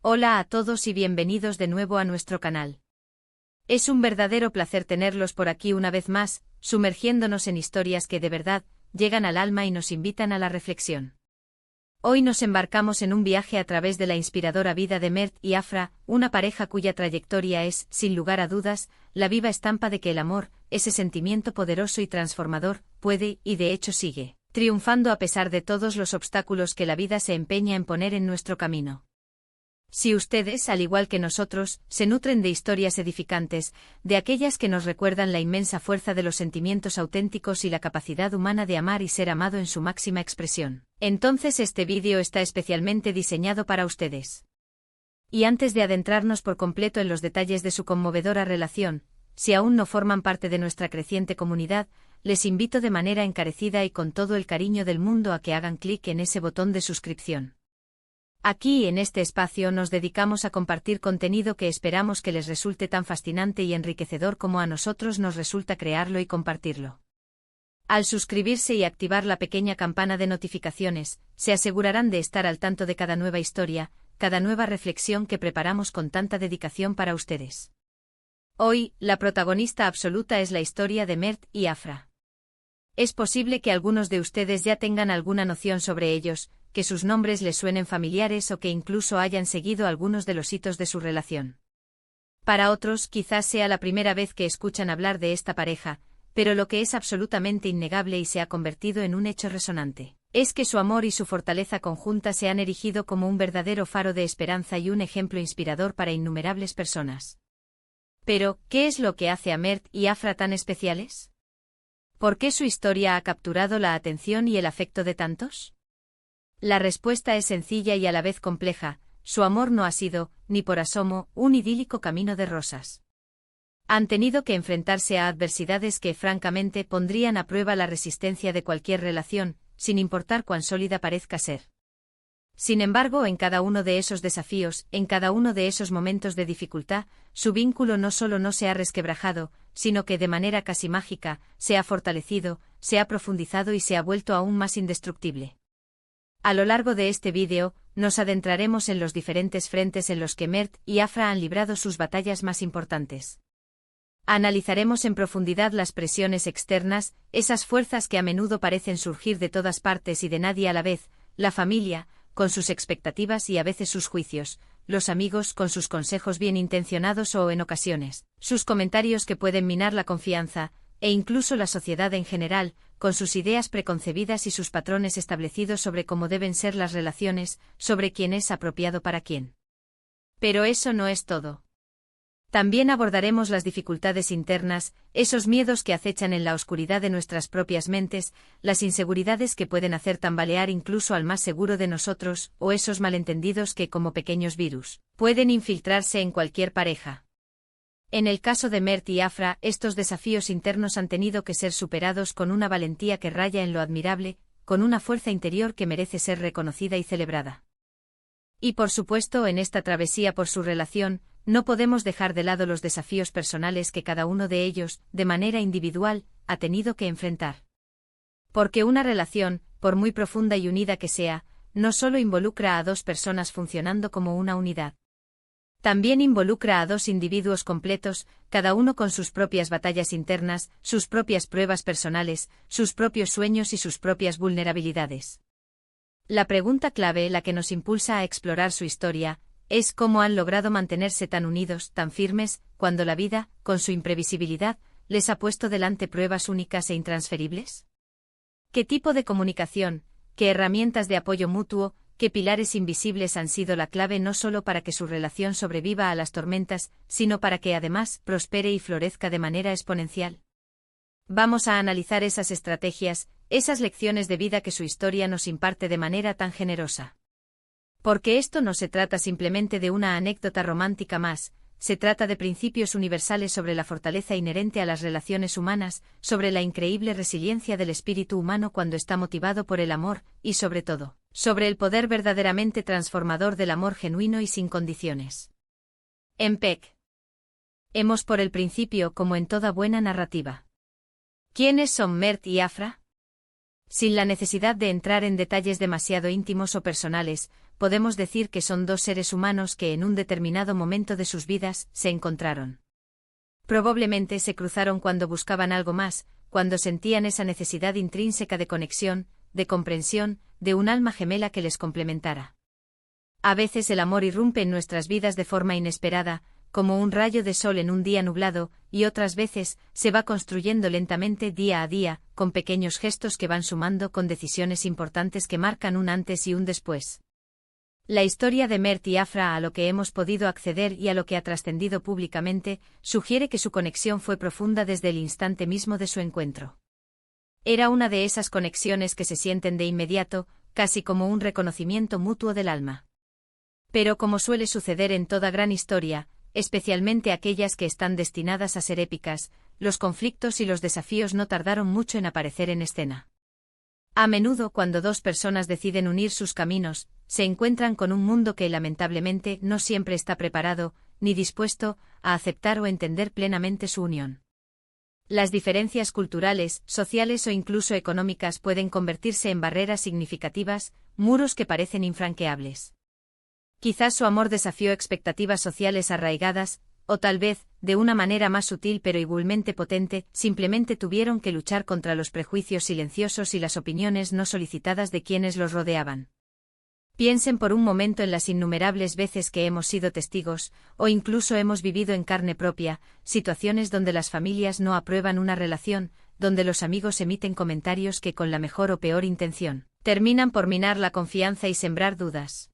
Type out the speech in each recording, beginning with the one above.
Hola a todos y bienvenidos de nuevo a nuestro canal. Es un verdadero placer tenerlos por aquí una vez más, sumergiéndonos en historias que de verdad llegan al alma y nos invitan a la reflexión. Hoy nos embarcamos en un viaje a través de la inspiradora vida de Mert y Afra, una pareja cuya trayectoria es, sin lugar a dudas, la viva estampa de que el amor, ese sentimiento poderoso y transformador, puede, y de hecho sigue, triunfando a pesar de todos los obstáculos que la vida se empeña en poner en nuestro camino. Si ustedes, al igual que nosotros, se nutren de historias edificantes, de aquellas que nos recuerdan la inmensa fuerza de los sentimientos auténticos y la capacidad humana de amar y ser amado en su máxima expresión, entonces este vídeo está especialmente diseñado para ustedes. Y antes de adentrarnos por completo en los detalles de su conmovedora relación, si aún no forman parte de nuestra creciente comunidad, les invito de manera encarecida y con todo el cariño del mundo a que hagan clic en ese botón de suscripción. Aquí en este espacio nos dedicamos a compartir contenido que esperamos que les resulte tan fascinante y enriquecedor como a nosotros nos resulta crearlo y compartirlo. Al suscribirse y activar la pequeña campana de notificaciones, se asegurarán de estar al tanto de cada nueva historia, cada nueva reflexión que preparamos con tanta dedicación para ustedes. Hoy, la protagonista absoluta es la historia de Mert y Afra. Es posible que algunos de ustedes ya tengan alguna noción sobre ellos, que sus nombres les suenen familiares o que incluso hayan seguido algunos de los hitos de su relación. Para otros quizás sea la primera vez que escuchan hablar de esta pareja, pero lo que es absolutamente innegable y se ha convertido en un hecho resonante, es que su amor y su fortaleza conjunta se han erigido como un verdadero faro de esperanza y un ejemplo inspirador para innumerables personas. Pero, ¿qué es lo que hace a Mert y Afra tan especiales? ¿Por qué su historia ha capturado la atención y el afecto de tantos? La respuesta es sencilla y a la vez compleja: su amor no ha sido, ni por asomo, un idílico camino de rosas. Han tenido que enfrentarse a adversidades que, francamente, pondrían a prueba la resistencia de cualquier relación, sin importar cuán sólida parezca ser. Sin embargo, en cada uno de esos desafíos, en cada uno de esos momentos de dificultad, su vínculo no solo no se ha resquebrajado, sino que de manera casi mágica, se ha fortalecido, se ha profundizado y se ha vuelto aún más indestructible. A lo largo de este vídeo, nos adentraremos en los diferentes frentes en los que Mert y Afra han librado sus batallas más importantes. Analizaremos en profundidad las presiones externas, esas fuerzas que a menudo parecen surgir de todas partes y de nadie a la vez, la familia, con sus expectativas y a veces sus juicios, los amigos con sus consejos bien intencionados o, en ocasiones, sus comentarios que pueden minar la confianza, e incluso la sociedad en general, con sus ideas preconcebidas y sus patrones establecidos sobre cómo deben ser las relaciones, sobre quién es apropiado para quién. Pero eso no es todo. También abordaremos las dificultades internas, esos miedos que acechan en la oscuridad de nuestras propias mentes, las inseguridades que pueden hacer tambalear incluso al más seguro de nosotros, o esos malentendidos que, como pequeños virus, pueden infiltrarse en cualquier pareja. En el caso de Mert y Afra, estos desafíos internos han tenido que ser superados con una valentía que raya en lo admirable, con una fuerza interior que merece ser reconocida y celebrada. Y por supuesto, en esta travesía por su relación, no podemos dejar de lado los desafíos personales que cada uno de ellos, de manera individual, ha tenido que enfrentar. Porque una relación, por muy profunda y unida que sea, no solo involucra a dos personas funcionando como una unidad. También involucra a dos individuos completos, cada uno con sus propias batallas internas, sus propias pruebas personales, sus propios sueños y sus propias vulnerabilidades. La pregunta clave, la que nos impulsa a explorar su historia, es cómo han logrado mantenerse tan unidos, tan firmes, cuando la vida, con su imprevisibilidad, les ha puesto delante pruebas únicas e intransferibles. ¿Qué tipo de comunicación, qué herramientas de apoyo mutuo, qué pilares invisibles han sido la clave no solo para que su relación sobreviva a las tormentas, sino para que además prospere y florezca de manera exponencial? Vamos a analizar esas estrategias, esas lecciones de vida que su historia nos imparte de manera tan generosa. Porque esto no se trata simplemente de una anécdota romántica más, se trata de principios universales sobre la fortaleza inherente a las relaciones humanas, sobre la increíble resiliencia del espíritu humano cuando está motivado por el amor, y sobre todo, sobre el poder verdaderamente transformador del amor genuino y sin condiciones. Empecemos por el principio, como en toda buena narrativa. ¿Quiénes son Mert y Afra? Sin la necesidad de entrar en detalles demasiado íntimos o personales, podemos decir que son dos seres humanos que en un determinado momento de sus vidas se encontraron. Probablemente se cruzaron cuando buscaban algo más, cuando sentían esa necesidad intrínseca de conexión, de comprensión, de un alma gemela que les complementara. A veces el amor irrumpe en nuestras vidas de forma inesperada, como un rayo de sol en un día nublado, y otras veces se va construyendo lentamente día a día, con pequeños gestos que van sumando con decisiones importantes que marcan un antes y un después. La historia de Mert y Afra, a lo que hemos podido acceder y a lo que ha trascendido públicamente, sugiere que su conexión fue profunda desde el instante mismo de su encuentro. Era una de esas conexiones que se sienten de inmediato, casi como un reconocimiento mutuo del alma. Pero como suele suceder en toda gran historia, especialmente aquellas que están destinadas a ser épicas, los conflictos y los desafíos no tardaron mucho en aparecer en escena. A menudo, cuando dos personas deciden unir sus caminos, se encuentran con un mundo que lamentablemente no siempre está preparado, ni dispuesto, a aceptar o entender plenamente su unión. Las diferencias culturales, sociales o incluso económicas pueden convertirse en barreras significativas, muros que parecen infranqueables. Quizás su amor desafió expectativas sociales arraigadas, o tal vez, de una manera más sutil pero igualmente potente, simplemente tuvieron que luchar contra los prejuicios silenciosos y las opiniones no solicitadas de quienes los rodeaban. Piensen por un momento en las innumerables veces que hemos sido testigos, o incluso hemos vivido en carne propia, situaciones donde las familias no aprueban una relación, donde los amigos emiten comentarios que con la mejor o peor intención, terminan por minar la confianza y sembrar dudas.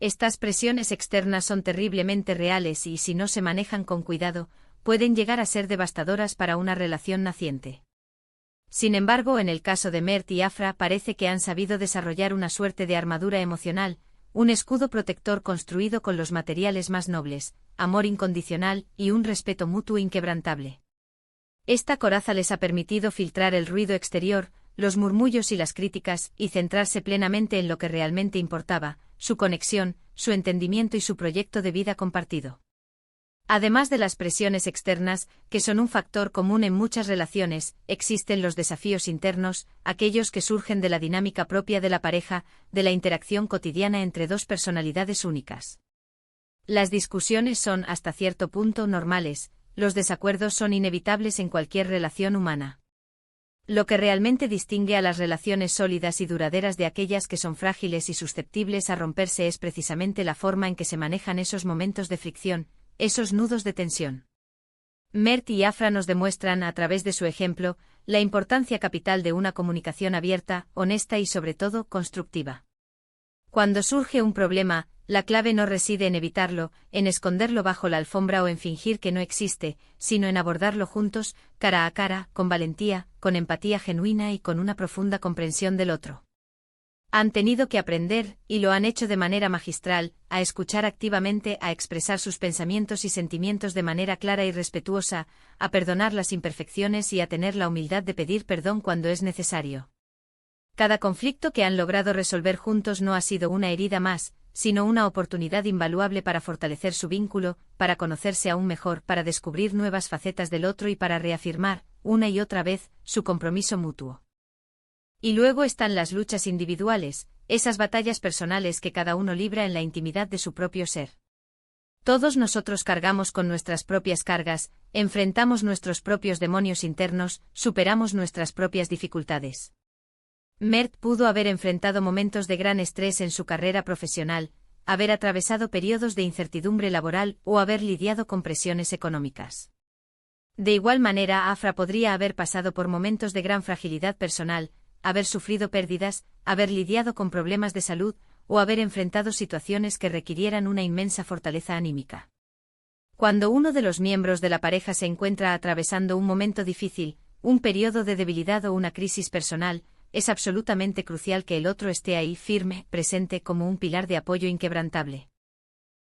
Estas presiones externas son terriblemente reales y, si no se manejan con cuidado, pueden llegar a ser devastadoras para una relación naciente. Sin embargo, en el caso de Mert y Afra parece que han sabido desarrollar una suerte de armadura emocional, un escudo protector construido con los materiales más nobles, amor incondicional y un respeto mutuo inquebrantable. Esta coraza les ha permitido filtrar el ruido exterior, los murmullos y las críticas, y centrarse plenamente en lo que realmente importaba, su conexión, su entendimiento y su proyecto de vida compartido. Además de las presiones externas, que son un factor común en muchas relaciones, existen los desafíos internos, aquellos que surgen de la dinámica propia de la pareja, de la interacción cotidiana entre dos personalidades únicas. Las discusiones son, hasta cierto punto, normales, los desacuerdos son inevitables en cualquier relación humana. Lo que realmente distingue a las relaciones sólidas y duraderas de aquellas que son frágiles y susceptibles a romperse es precisamente la forma en que se manejan esos momentos de fricción, esos nudos de tensión. Mert y Afra nos demuestran, a través de su ejemplo, la importancia capital de una comunicación abierta, honesta y sobre todo constructiva. Cuando surge un problema, la clave no reside en evitarlo, en esconderlo bajo la alfombra o en fingir que no existe, sino en abordarlo juntos, cara a cara, con valentía, con empatía genuina y con una profunda comprensión del otro. Han tenido que aprender, y lo han hecho de manera magistral, a escuchar activamente, a expresar sus pensamientos y sentimientos de manera clara y respetuosa, a perdonar las imperfecciones y a tener la humildad de pedir perdón cuando es necesario. Cada conflicto que han logrado resolver juntos no ha sido una herida más, sino una oportunidad invaluable para fortalecer su vínculo, para conocerse aún mejor, para descubrir nuevas facetas del otro y para reafirmar, una y otra vez, su compromiso mutuo. Y luego están las luchas individuales, esas batallas personales que cada uno libra en la intimidad de su propio ser. Todos nosotros cargamos con nuestras propias cargas, enfrentamos nuestros propios demonios internos, superamos nuestras propias dificultades. Mert pudo haber enfrentado momentos de gran estrés en su carrera profesional, haber atravesado periodos de incertidumbre laboral o haber lidiado con presiones económicas. De igual manera, Afra podría haber pasado por momentos de gran fragilidad personal, haber sufrido pérdidas, haber lidiado con problemas de salud o haber enfrentado situaciones que requirieran una inmensa fortaleza anímica. Cuando uno de los miembros de la pareja se encuentra atravesando un momento difícil, un periodo de debilidad o una crisis personal, es absolutamente crucial que el otro esté ahí firme, presente como un pilar de apoyo inquebrantable.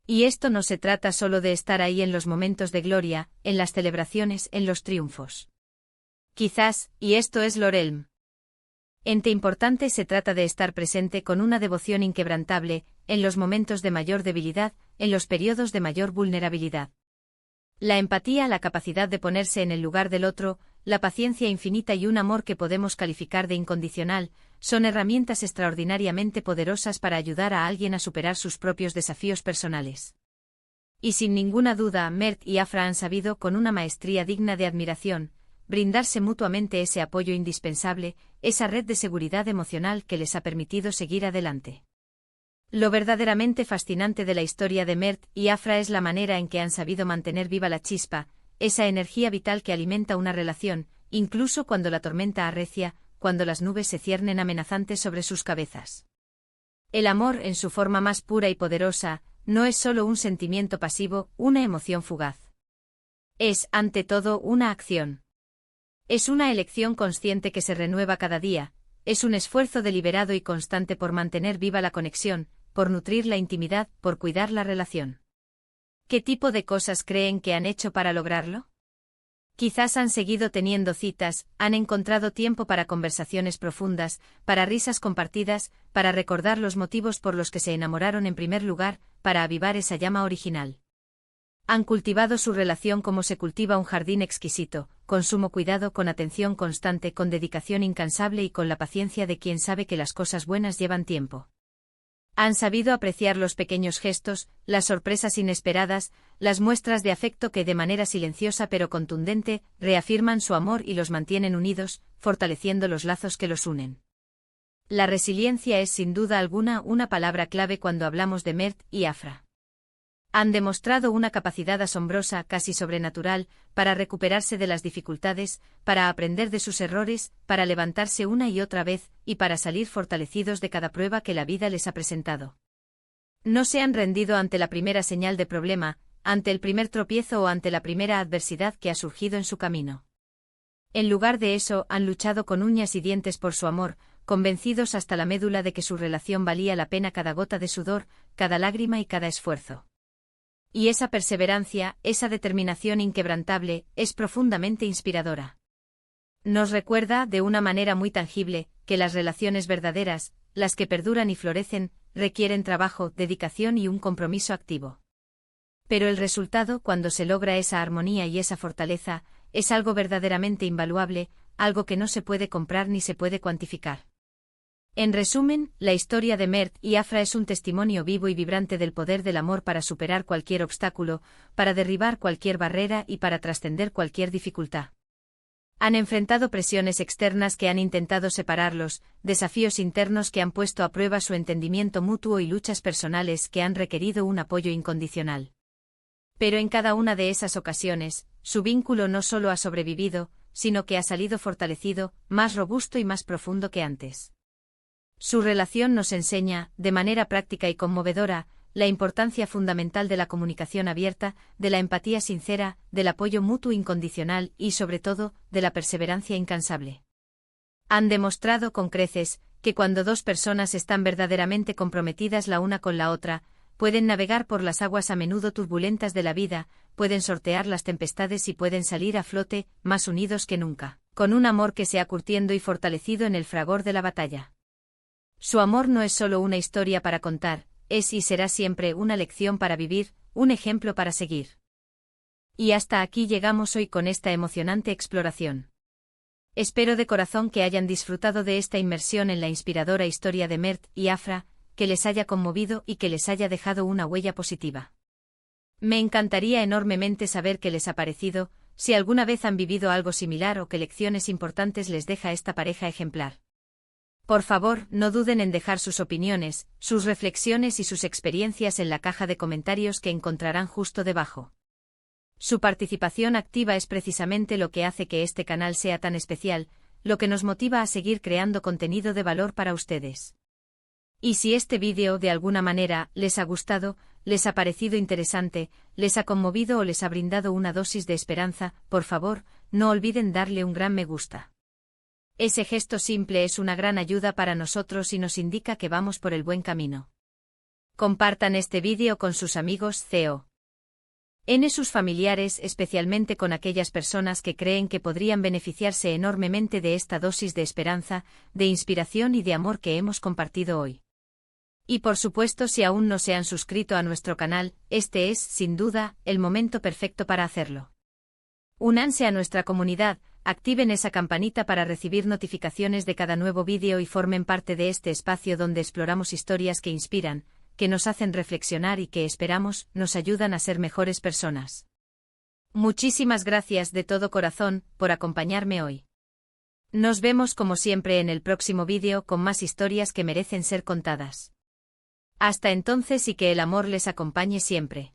Y esto no se trata solo de estar ahí en los momentos de gloria, en las celebraciones, en los triunfos. Quizás, y esto es Lorelm. Ente importante, se trata de estar presente con una devoción inquebrantable, en los momentos de mayor debilidad, en los periodos de mayor vulnerabilidad. La empatía, la capacidad de ponerse en el lugar del otro, la paciencia infinita y un amor que podemos calificar de incondicional, son herramientas extraordinariamente poderosas para ayudar a alguien a superar sus propios desafíos personales. Y sin ninguna duda, Mert y Afra han sabido, con una maestría digna de admiración, brindarse mutuamente ese apoyo indispensable, esa red de seguridad emocional que les ha permitido seguir adelante. Lo verdaderamente fascinante de la historia de Mert y Afra es la manera en que han sabido mantener viva la chispa, esa energía vital que alimenta una relación, incluso cuando la tormenta arrecia, cuando las nubes se ciernen amenazantes sobre sus cabezas. El amor, en su forma más pura y poderosa, no es solo un sentimiento pasivo, una emoción fugaz. Es, ante todo, una acción. Es una elección consciente que se renueva cada día, es un esfuerzo deliberado y constante por mantener viva la conexión, por nutrir la intimidad, por cuidar la relación. ¿Qué tipo de cosas creen que han hecho para lograrlo? Quizás han seguido teniendo citas, han encontrado tiempo para conversaciones profundas, para risas compartidas, para recordar los motivos por los que se enamoraron en primer lugar, para avivar esa llama original. Han cultivado su relación como se cultiva un jardín exquisito, con sumo cuidado, con atención constante, con dedicación incansable y con la paciencia de quien sabe que las cosas buenas llevan tiempo. Han sabido apreciar los pequeños gestos, las sorpresas inesperadas, las muestras de afecto que de manera silenciosa pero contundente reafirman su amor y los mantienen unidos, fortaleciendo los lazos que los unen. La resiliencia es sin duda alguna una palabra clave cuando hablamos de Mert y Afra. Han demostrado una capacidad asombrosa, casi sobrenatural, para recuperarse de las dificultades, para aprender de sus errores, para levantarse una y otra vez, y para salir fortalecidos de cada prueba que la vida les ha presentado. No se han rendido ante la primera señal de problema, ante el primer tropiezo o ante la primera adversidad que ha surgido en su camino. En lugar de eso, han luchado con uñas y dientes por su amor, convencidos hasta la médula de que su relación valía la pena cada gota de sudor, cada lágrima y cada esfuerzo. Y esa perseverancia, esa determinación inquebrantable, es profundamente inspiradora. Nos recuerda, de una manera muy tangible, que las relaciones verdaderas, las que perduran y florecen, requieren trabajo, dedicación y un compromiso activo. Pero el resultado, cuando se logra esa armonía y esa fortaleza, es algo verdaderamente invaluable, algo que no se puede comprar ni se puede cuantificar. En resumen, la historia de Mert y Afra es un testimonio vivo y vibrante del poder del amor para superar cualquier obstáculo, para derribar cualquier barrera y para trascender cualquier dificultad. Han enfrentado presiones externas que han intentado separarlos, desafíos internos que han puesto a prueba su entendimiento mutuo y luchas personales que han requerido un apoyo incondicional. Pero en cada una de esas ocasiones, su vínculo no solo ha sobrevivido, sino que ha salido fortalecido, más robusto y más profundo que antes. Su relación nos enseña, de manera práctica y conmovedora, la importancia fundamental de la comunicación abierta, de la empatía sincera, del apoyo mutuo incondicional y, sobre todo, de la perseverancia incansable. Han demostrado con creces que cuando dos personas están verdaderamente comprometidas la una con la otra, pueden navegar por las aguas a menudo turbulentas de la vida, pueden sortear las tempestades y pueden salir a flote, más unidos que nunca, con un amor que se ha curtiendo y fortalecido en el fragor de la batalla. Su amor no es solo una historia para contar, es y será siempre una lección para vivir, un ejemplo para seguir. Y hasta aquí llegamos hoy con esta emocionante exploración. Espero de corazón que hayan disfrutado de esta inmersión en la inspiradora historia de Mert y Afra, que les haya conmovido y que les haya dejado una huella positiva. Me encantaría enormemente saber qué les ha parecido, si alguna vez han vivido algo similar o qué lecciones importantes les deja esta pareja ejemplar. Por favor, no duden en dejar sus opiniones, sus reflexiones y sus experiencias en la caja de comentarios que encontrarán justo debajo. Su participación activa es precisamente lo que hace que este canal sea tan especial, lo que nos motiva a seguir creando contenido de valor para ustedes. Y si este vídeo de alguna manera les ha gustado, les ha parecido interesante, les ha conmovido o les ha brindado una dosis de esperanza, por favor, no olviden darle un gran me gusta. Ese gesto simple es una gran ayuda para nosotros y nos indica que vamos por el buen camino. Compartan este vídeo con sus amigos sus familiares, especialmente con aquellas personas que creen que podrían beneficiarse enormemente de esta dosis de esperanza, de inspiración y de amor que hemos compartido hoy. Y por supuesto, si aún no se han suscrito a nuestro canal, este es, sin duda, el momento perfecto para hacerlo. Únanse a nuestra comunidad, activen esa campanita para recibir notificaciones de cada nuevo vídeo y formen parte de este espacio donde exploramos historias que inspiran, que nos hacen reflexionar y que esperamos nos ayudan a ser mejores personas. Muchísimas gracias de todo corazón por acompañarme hoy. Nos vemos como siempre en el próximo vídeo con más historias que merecen ser contadas. Hasta entonces y que el amor les acompañe siempre.